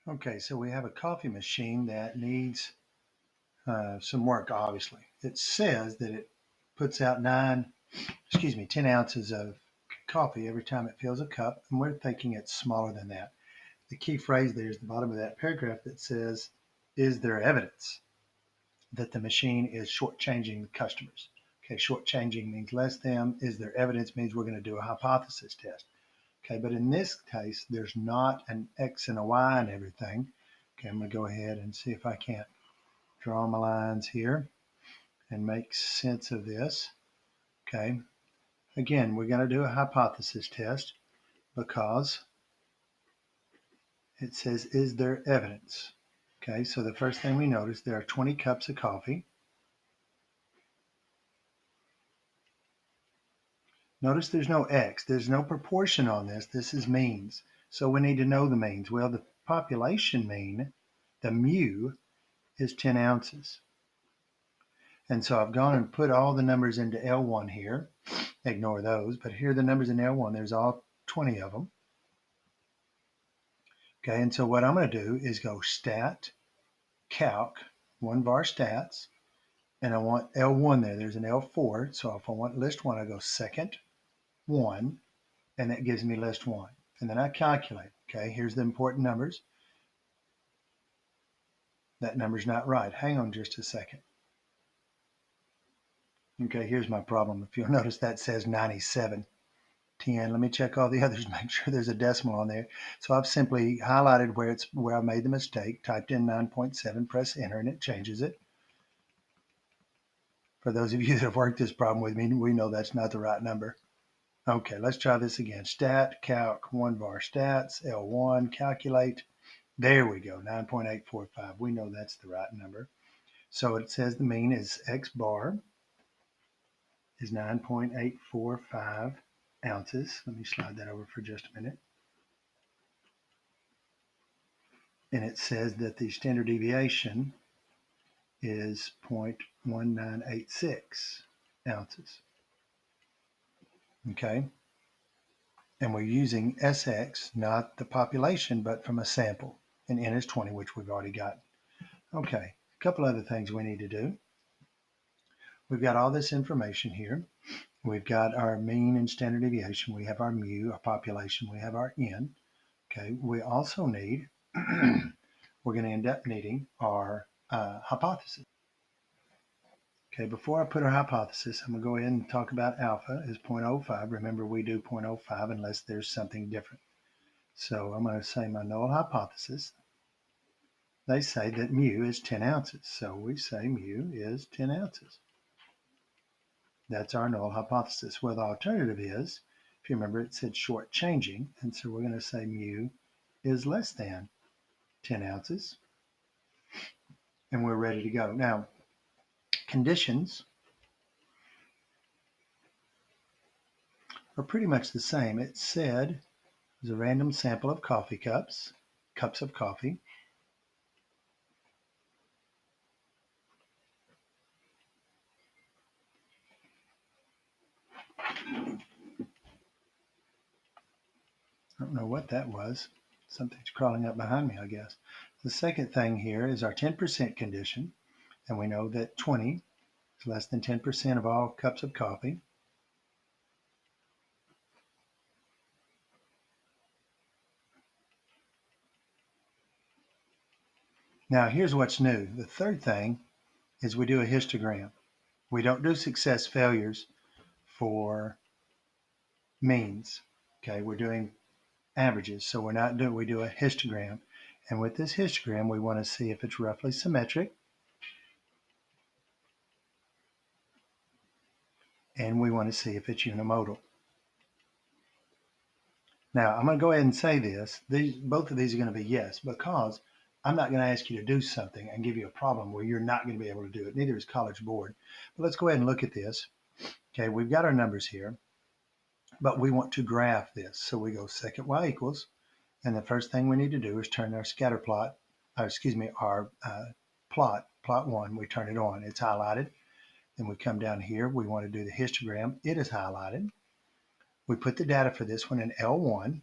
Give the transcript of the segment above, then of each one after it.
Okay, so we have a coffee machine that needs some work, obviously. It says that it puts out 10 ounces of coffee every time it fills a cup, and we're thinking it's smaller than that. The key phrase there is the bottom of that paragraph that says, is there evidence that the machine is shortchanging the customers? Okay, shortchanging means less than. Is there evidence means we're going to do a hypothesis test. Okay, but in this case, there's not an X and a Y and everything. Okay, I'm going to go ahead and see if I can't draw my lines here and make sense of this. Okay, again, we're going to do a hypothesis test because it says, is there evidence? Okay, so the first thing we notice, there are 20 cups of coffee. Notice there's no X, there's no proportion on this. This is means. So we need to know the means. Well, the population mean, the mu, is 10 ounces. And so I've gone and put all the numbers into L1 here. Ignore those, but here are the numbers in L1. There's all 20 of them. Okay, and so what I'm going to do is go stat, calc, one var stats, and I want L1 there. There's an L4, so if I want list one, I go second, one, and that gives me list one. And then I calculate. Okay, here's the important numbers. That number's not right. Hang on just a second. Okay, here's my problem. If you'll notice, that says 97. 10. Let me check all the others, make sure there's a decimal on there. So I've simply highlighted where I made the mistake, typed in 9.7, press enter, and it changes it. For those of you that have worked this problem with me, we know that's not the right number. Okay, let's try this again. Stat, calc, one var stats, L1, calculate. There we go, 9.845. We know that's the right number. So it says the mean is X bar is 9.845 ounces. Let me slide that over for just a minute. And it says that the standard deviation is 0.1986 ounces. Okay, and we're using SX, not the population, but from a sample, and N is 20, which we've already got. Okay, a couple other things we need to do. We've got all this information here. We've got our mean and standard deviation. We have our mu, our population. We have our N. Okay, we also need, we're going to end up needing our hypothesis. Okay, before I put our hypothesis, I'm going to go ahead and talk about alpha is 0.05. Remember, we do 0.05 unless there's something different. So I'm going to say my null hypothesis. They say that mu is 10 ounces. So we say mu is 10 ounces. That's our null hypothesis. Well, the alternative is, if you remember, it said shortchanging. And so we're going to say mu is less than 10 ounces. And we're ready to go. Now, conditions are pretty much the same. It said there's a random sample of coffee cups of coffee. I don't know what that was. Something's crawling up behind me, I guess. The second thing here is our 10% condition, and we know that 20 is less than 10% of all cups of coffee. Now, here's what's new. The third thing is we do a histogram. We don't do success failures for means. Okay, we're doing averages, so we do a histogram. And with this histogram, we want to see if it's roughly symmetric, and we want to see if it's unimodal. Now, I'm going to go ahead and say this. Both of these are going to be yes, because I'm not going to ask you to do something and give you a problem where you're not going to be able to do it. Neither is College Board. But let's go ahead and look at this. Okay, we've got our numbers here, but we want to graph this. So we go second y equals, and the first thing we need to do is turn our scatter plot, our plot one, we turn it on. It's highlighted. Then we come down here. We want to do the histogram. It is highlighted. We put the data for this one in L1.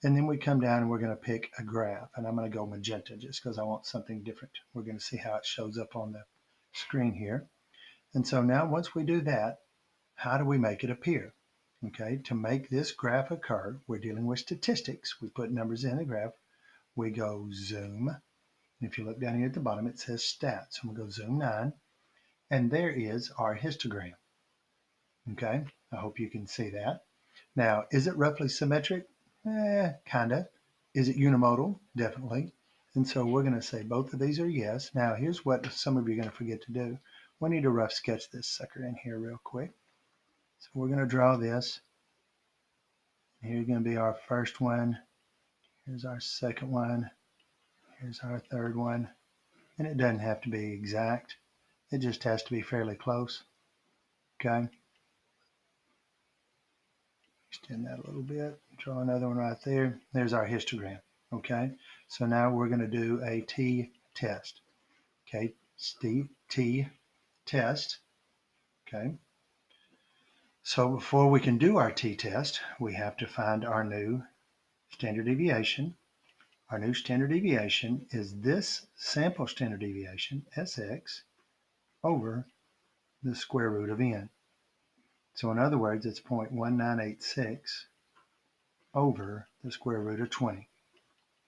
And then we come down and we're going to pick a graph. And I'm going to go magenta just because I want something different. We're going to see how it shows up on the screen here. And so now once we do that, how do we make it appear? Okay, to make this graph occur, we're dealing with statistics. We put numbers in a graph. We go zoom. And if you look down here at the bottom, it says stats. And we go zoom 9. And there is our histogram. Okay, I hope you can see that. Now, is it roughly symmetric? Kinda. Is it unimodal? Definitely. And so we're going to say both of these are yes. Now, here's what some of you are going to forget to do. We need to rough sketch this sucker in here real quick. So we're going to draw this. Here's going to be our first one. Here's our second one. Here's our third one. And it doesn't have to be exact. It just has to be fairly close. Okay. Extend that a little bit. Draw another one right there. There's our histogram. Okay. So now we're going to do a t-test. Okay. T-test. Okay. So before we can do our t-test, we have to find our new standard deviation. Our new standard deviation is this sample standard deviation, Sx, over the square root of n. So in other words, it's 0.1986 over the square root of 20.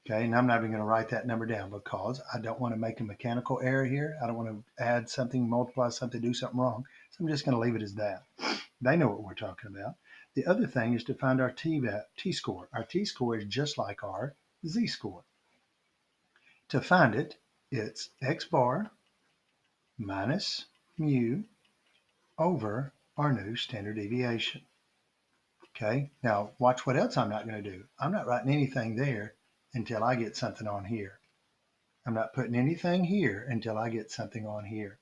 Okay, and I'm not even going to write that number down because I don't want to make a mechanical error here. I don't want to add something, multiply something, do something wrong. So I'm just going to leave it as that. They know what we're talking about. The other thing is to find our t-score. Our t-score is just like our z-score. To find it, it's x bar minus mu over our new standard deviation. Okay, now watch what else I'm not going to do. I'm not writing anything there until I get something on here. I'm not putting anything here until I get something on here.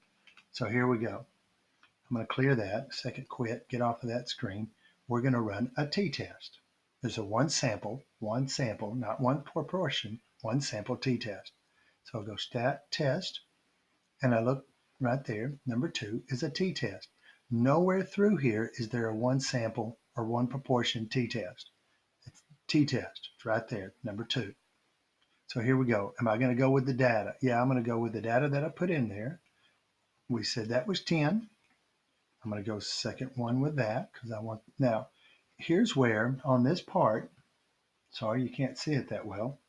So here we go. I'm going to clear that. Second quit, get off of that screen. We're going to run a t-test. There's a one sample, not one proportion, one sample t-test. So I'll go stat test, and I look right there. Number 2 is a t-test. Nowhere through here is there a one sample or one proportion t-test. It's t-test. It's right there, number 2. So here we go. Am I going to go with the data? Yeah, I'm going to go with the data that I put in there. We said that was 10. I'm going to go second one with that because I want. Now, here's where on this part, sorry, you can't see it that well.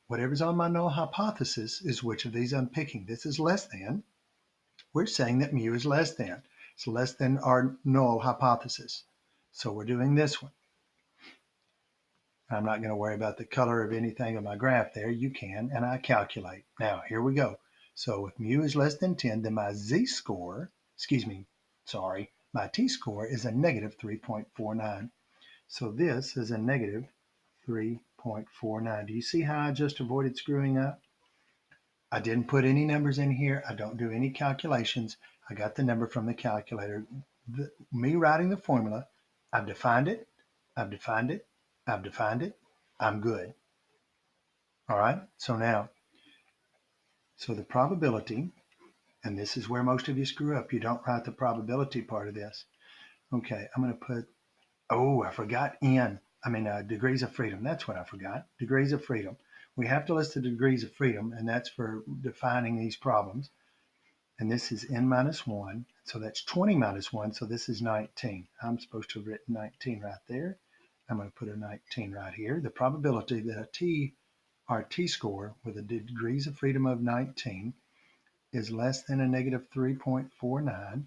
Whatever's on my null hypothesis is which of these I'm picking. This is less than. We're saying that mu is less than. It's less than our null hypothesis. So we're doing this one. I'm not going to worry about the color of anything on my graph there. You can, and I calculate. Now, here we go. So if mu is less than 10, then my z-score, my t-score is a negative 3.49. So this is a negative 3.49. Do you see how I just avoided screwing up? I didn't put any numbers in here. I don't do any calculations. I got the number from the calculator. Me writing the formula, I've defined it, I've defined it, I've defined it, I'm good. All right, so now, so the probability, and this is where most of you screw up. You don't write the probability part of this. Okay, I'm going to put, I forgot degrees of freedom. That's what I forgot, degrees of freedom. We have to list the degrees of freedom, and that's for defining these problems. And this is n minus 1, so that's 20 minus 1, so this is 19. I'm supposed to have written 19 right there. I'm going to put a 19 right here. The probability that our t-score with a degrees of freedom of 19 is less than a negative 3.49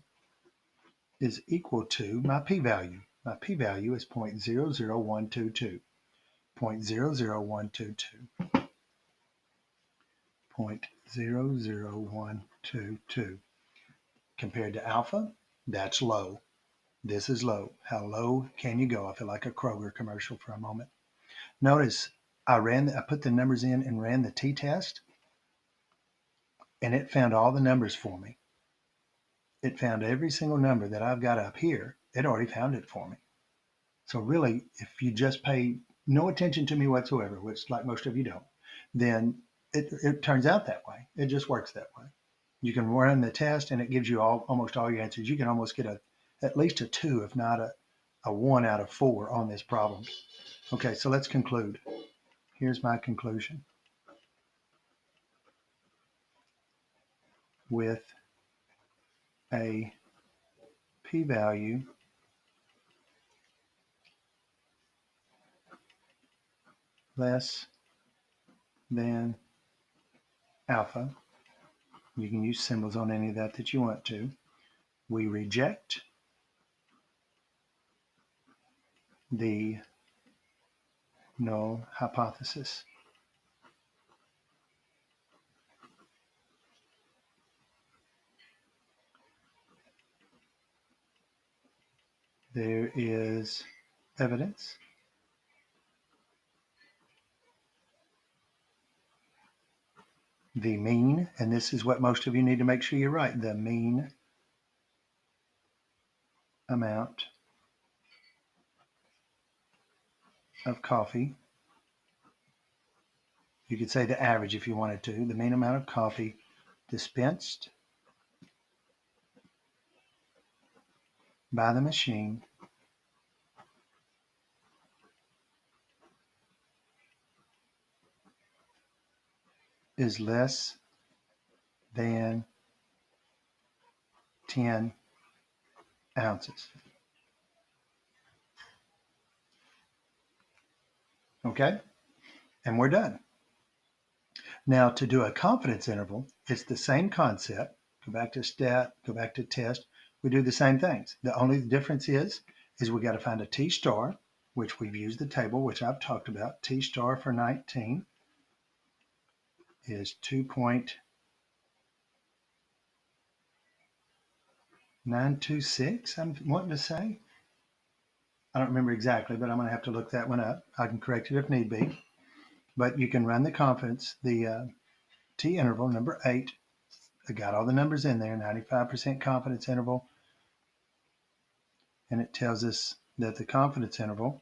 is equal to my p-value. My p-value is 0.00122. 0.00122. 0.00122. Compared to alpha, that's low. This is low. How low can you go? I feel like a Kroger commercial for a moment. Notice I put the numbers in and ran the t-test, and it found all the numbers for me. It found every single number that I've got up here. It already found it for me. So really, if you just pay no attention to me whatsoever, which like most of you don't, then it turns out that way. It just works that way. You can run the test and it gives you almost all your answers. You can almost get at least a 2, if not a a 1 out of 4 on this problem. Okay, so let's conclude. Here's my conclusion. With a p-value less than alpha, you can use symbols on any of that you want to, we reject the null hypothesis. There is evidence the mean, and this is what most of you need to make sure you're right, the mean amount of coffee, you could say the average if you wanted to, the mean amount of coffee dispensed by the machine is less than 10 ounces. Okay, and we're done. Now to do a confidence interval, it's the same concept. Go back to stat, go back to test. We do the same things. The only difference is we got to find a t star, which we've used the table, which I've talked about. T star for 19 is 2.926, I'm wanting to say. I don't remember exactly, but I'm going to have to look that one up. I can correct it if need be. But you can run the confidence, the t interval, number 8. I got all the numbers in there, 95% confidence interval. And it tells us that the confidence interval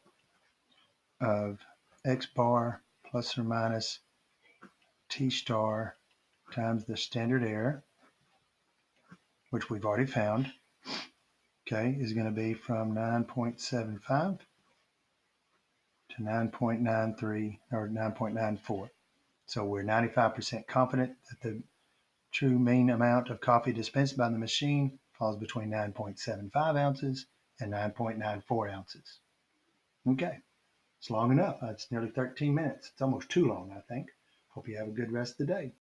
of x bar plus or minus t star times the standard error, which we've already found, okay, is going to be from 9.75 to 9.93 or 9.94. So we're 95% confident that the true mean amount of coffee dispensed by the machine falls between 9.75 ounces and 9.94 ounces. Okay, it's long enough. It's nearly 13 minutes. It's almost too long, I think. Hope you have a good rest of the day.